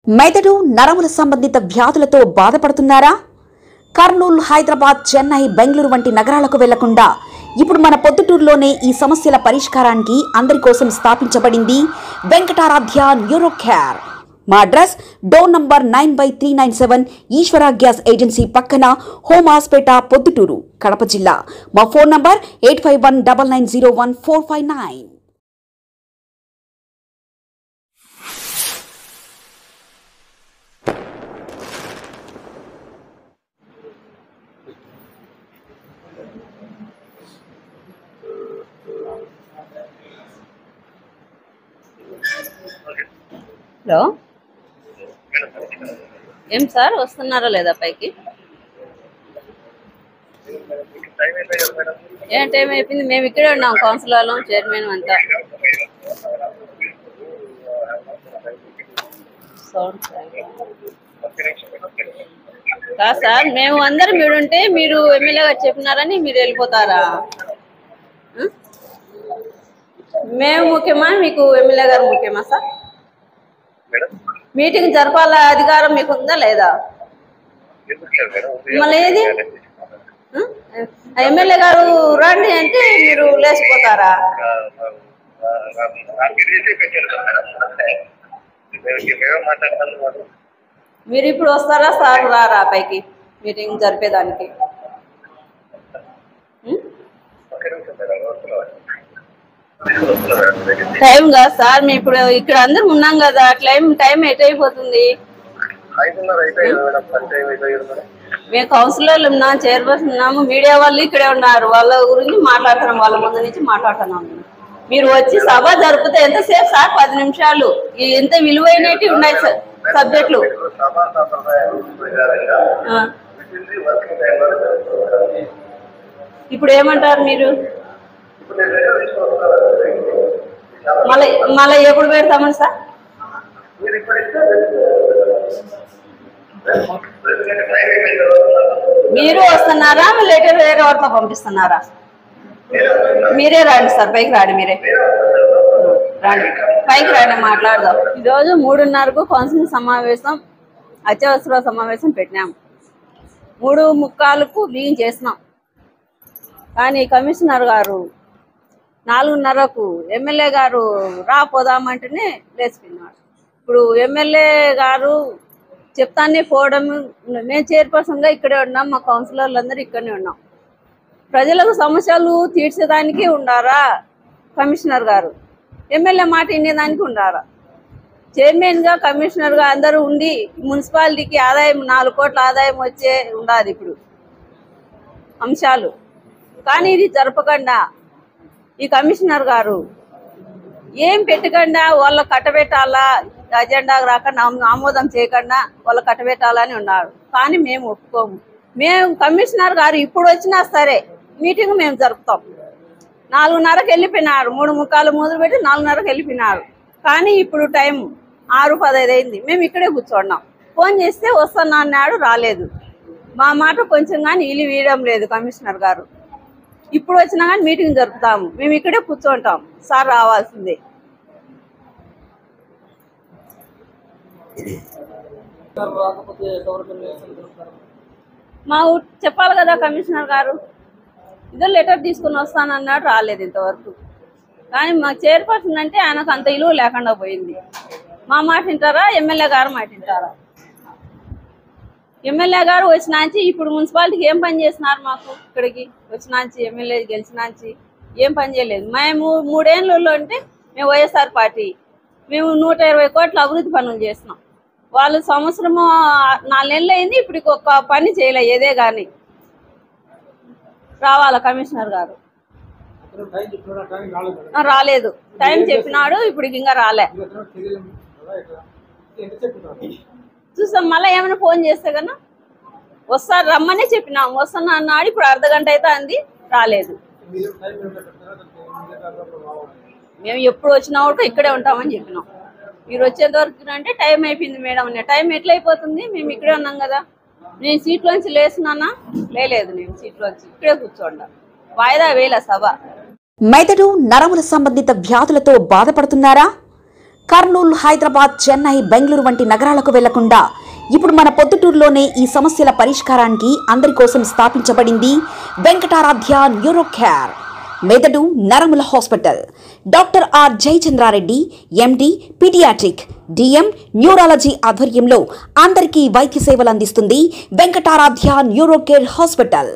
మెదడు నరముల సంబంధిత వ్యాధులతో బాధపడుతున్నారా? కర్నూలు, హైదరాబాద్, చెన్నై, బెంగళూరు వంటి నగరాలకు వెళ్లకుండా ఇప్పుడు మన పొద్దుటూరులోనే ఈ సమస్యల పరిష్కారానికి అందరి కోసం స్థాపించబడింది వెంకటారాధ్య న్యూరో కేర్. మా అడ్రస్ డోర్ నంబర్ 9/397 ఈశ్వర గ్యాస్ ఏజెన్సీ పక్కన, హోమాస్పేట, పొద్దుటూరు, కడప జిల్లా. మా ఫోన్ నంబర్ 8519901459. హలో, ఏం సార్ వస్తున్నారా లేదా పైకి? ఏం టైం అయిపోయింది? మేము ఇక్కడే ఉన్నాం, కౌన్సిలర్లు, చైర్మన్ అంతా. కాదు సార్, మేము అందరం మీడుంటే మీరు ఎమ్మెల్యే గారు చెప్పినారని మీరు వెళ్ళిపోతారా? మేము ముఖ్యమా, మీకు ఎమ్మెల్యే గారు ముఖ్యమా సార్? మీటింగ్ జరపాల అధికారం మీకు ఉందా లేదా? మళ్ళీ ఏది ఎమ్మెల్యే గారు రండి అంటే మీరు లేచిపోతారా? మీరు ఇప్పుడు వస్తారా సార్? రారా పైకి మీటింగ్ జరిపేదానికి? టైం కాదు సార్, మేము ఇప్పుడు ఇక్కడ అందరం ఉన్నాం కదా, టైం ఎట్ అయిపోతుంది. మేము కౌన్సిలర్లు ఉన్నాం, చైర్పర్సన్ ఉన్నాము, మీడియా వాళ్ళు ఇక్కడే ఉన్నారు, వాళ్ళ గురించి మాట్లాడుతున్నాం, వాళ్ళ ముందు నుంచి మాట్లాడుతున్నాం. మీరు వచ్చి సభ జరిపితే ఎంతసేపు సార్? 10 నిమిషాలు. ఎంత విలువైనవి ఉన్నాయి సార్ సబ్జెక్టులు. ఇప్పుడు ఏమంటారు మీరు? మళ్ళీ ఎప్పుడు పెడతామని సార్? మీరు వస్తున్నారా, లెటర్ వేరే వారితో పంపిస్తున్నారా? మీరే రండి సార్, పైకి రాండి, మీరే రండి, పైకి రండి, మాట్లాడదాం. ఈరోజు 3:30కు కౌన్సిల్ సమావేశం, అత్యవసర సమావేశం పెట్టినాము. 3:45కు బిగిన్ చేసినాం. కానీ కమిషనర్ గారు 4:30కు ఎమ్మెల్యే గారు పోదామంటేనే లేచిపోయినాడు. ఇప్పుడు ఎమ్మెల్యే గారు చెప్తానే పోవడం. మేము చైర్పర్సన్గా ఇక్కడే ఉన్నాం, మా కౌన్సిలర్లు అందరూ ఇక్కడనే ఉన్నాం. ప్రజలకు సమస్యలు తీర్చేదానికి ఉండారా కమిషనర్ గారు? ఎమ్మెల్యే మాట వినేదానికి ఉండారా? చైర్మన్గా, కమిషనర్గా అందరూ ఉండి మున్సిపాలిటీకి ఆదాయం 4 కోట్ల ఆదాయం వచ్చే ఉండాలి ఇప్పుడు అంశాలు. కానీ ఇది జరపకుండా ఈ కమిషనర్ గారు ఏం పెట్టకుండా వాళ్ళ కట్టబెట్టాలా, అజెండా రాకుండా ఆమోదం చేయకుండా వాళ్ళ కట్టబెట్టాలని ఉన్నారు. కానీ మేము ఒప్పుకోము. మేము కమిషనర్ గారు ఇప్పుడు వచ్చినా సరే మీటింగ్ మేము జరుపుతాం. 4:30కి వెళ్ళిపోయినారు, 3:45 మొదలుపెట్టి 4:30కి వెళ్ళిపోయినారు. కానీ ఇప్పుడు టైం 6:15 అయింది, మేము ఇక్కడే కూర్చోన్నాం. ఫోన్ చేస్తే వస్తున్నా అన్నాడు, రాలేదు. మా మాట కొంచెం కానీ వీలు వీయడం లేదు కమిషనర్ గారు. ఇప్పుడు వచ్చినా కానీ మీటింగ్ జరుపుతాము, మేము ఇక్కడే కూర్చోంటాం, సార్ రావాల్సిందే. మాకు చెప్పాలి కదా కమిషనర్ గారు. ఇదో లెటర్ తీసుకుని వస్తానన్నాడు, రాలేదు ఇంతవరకు. కానీ మాకు చైర్పర్సన్ అంటే ఆయనకు అంత విలువ లేకుండా పోయింది. మా మాట వింటారా, ఎమ్మెల్యే గారు మాట వింటారా? ఎమ్మెల్యే గారు వచ్చినాంచి ఇప్పుడు మున్సిపాలిటీకి ఏం పని చేసినారు? మాకు ఇక్కడికి వచ్చినాంచి, ఎమ్మెల్యే గెలిచినాంచి ఏం పని చేయలేదు. మేము 3 ఏళ్ళలో అంటే మేము వైఎస్ఆర్ పార్టీ, మేము 120 కోట్ల అభివృద్ధి పనులు చేసినాం. వాళ్ళు సంవత్సరము 4 నెలలు అయింది, ఇప్పుడు ఒక్క పని చేయలే ఏదే కానీ. రావాలా కమిషనర్ గారు? రాలేదు. టైం చెప్పినాడు, ఇప్పుడు ఇంకా రాలే. చూసాం, మళ్ళీ ఏమైనా ఫోన్ చేస్తే కన్నా వస్తారు రమ్మనే చెప్పినాం. వస్తున్నా అన్నాడు, ఇప్పుడు అర్ధగంట అయితే అంది, రాలేదు. మేము ఎప్పుడు వచ్చినా కూడా ఇక్కడే ఉంటామని చెప్పినాం. మీరు వచ్చేంత వరకు అంటే టైం అయిపోయింది మేడం. టైం ఎట్లయిపోతుంది? మేము ఇక్కడే ఉన్నాం కదా. నేను సీట్లోంచి లేస్తున్నానా? లేదు, నేను సీట్లోంచి ఇక్కడే కూర్చోండా. వాయిదా వేల సభ. మెదడు నరముల సంబంధిత వ్యాధులతో బాధపడుతున్నారా? కర్నూలు, హైదరాబాద్, చెన్నై, బెంగళూరు వంటి నగరాలకు వెళ్లకుండా ఇప్పుడు మన పొద్దుటూరులోనే ఈ సమస్యల పరిష్కారానికి అందరి కోసం స్థాపించబడింది వెంకటారాధ్య న్యూరో కేర్ మెదడు నరముల hospital. Doctor R Jayachandra Reddy MD paediatric DM neurology ఆధ్వర్యంలో అందరికీ వైద్య సేవలు అందిస్తుంది వెంకటారాధ్య న్యూరో కేర్ హాస్పిటల్.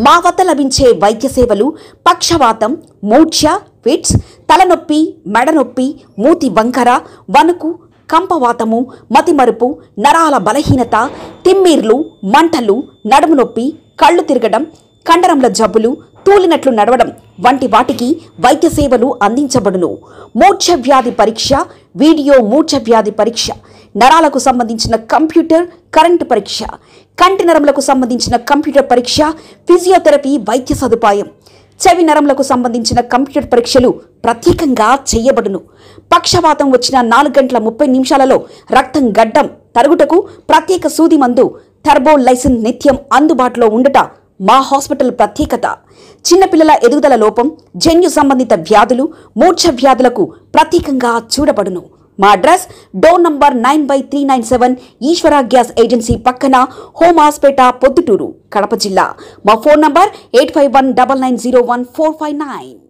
మా వద్ద లభించే వైద్య సేవలు పక్షవాతం, మూర్ఛ, ఫిట్స్, తలనొప్పి, మెడనొప్పి, మూతి వంకర, వణుకు, కంపవాతము, మతిమరుపు, నరాల బలహీనత, తిమ్మిర్లు, మంటలు, నడుము నొప్పి, కళ్ళు తిరగడం, కండరంల జబ్బులు, తూలినట్లు నడవడం వంటి వాటికి వైద్య సేవలు అందించబడును. మూర్ఛ వ్యాధి పరీక్ష, వీడియో మూర్ఛ వ్యాధి పరీక్ష, నరాలకు సంబంధించిన కంప్యూటర్ కరెంటు పరీక్ష, కంటి నరములకు సంబంధించిన కంప్యూటర్ పరీక్ష, ఫిజియోథెరపీ వైద్య సదుపాయం, చెవి నరములకు సంబంధించిన కంప్యూటర్ పరీక్షలు ప్రత్యేకంగా చేయబడును. పక్షవాతం వచ్చిన 4 గంటల 30 నిమిషాలలో రక్తం గడ్డం తరుగుటకు ప్రత్యేక సూది మందు థర్బోలైసిన్ నిత్యం అందుబాటులో ఉండుట మా హాస్పిటల్ ప్రత్యేకత. చిన్నపిల్లల ఎదుగుదల లోపం, జన్యు సంబంధిత వ్యాధులు, మూర్ఛ వ్యాధులకు ప్రత్యేకంగా చూడబడును. మా అడ్రస్ డోర్ నంబర్ 9/397 ఈశ్వర గ్యాస్ ఏజెన్సీ పక్కన, హోమాస్పేట, పొద్దుటూరు, కడప జిల్లా. మా ఫోన్ నంబర్ 8519901459.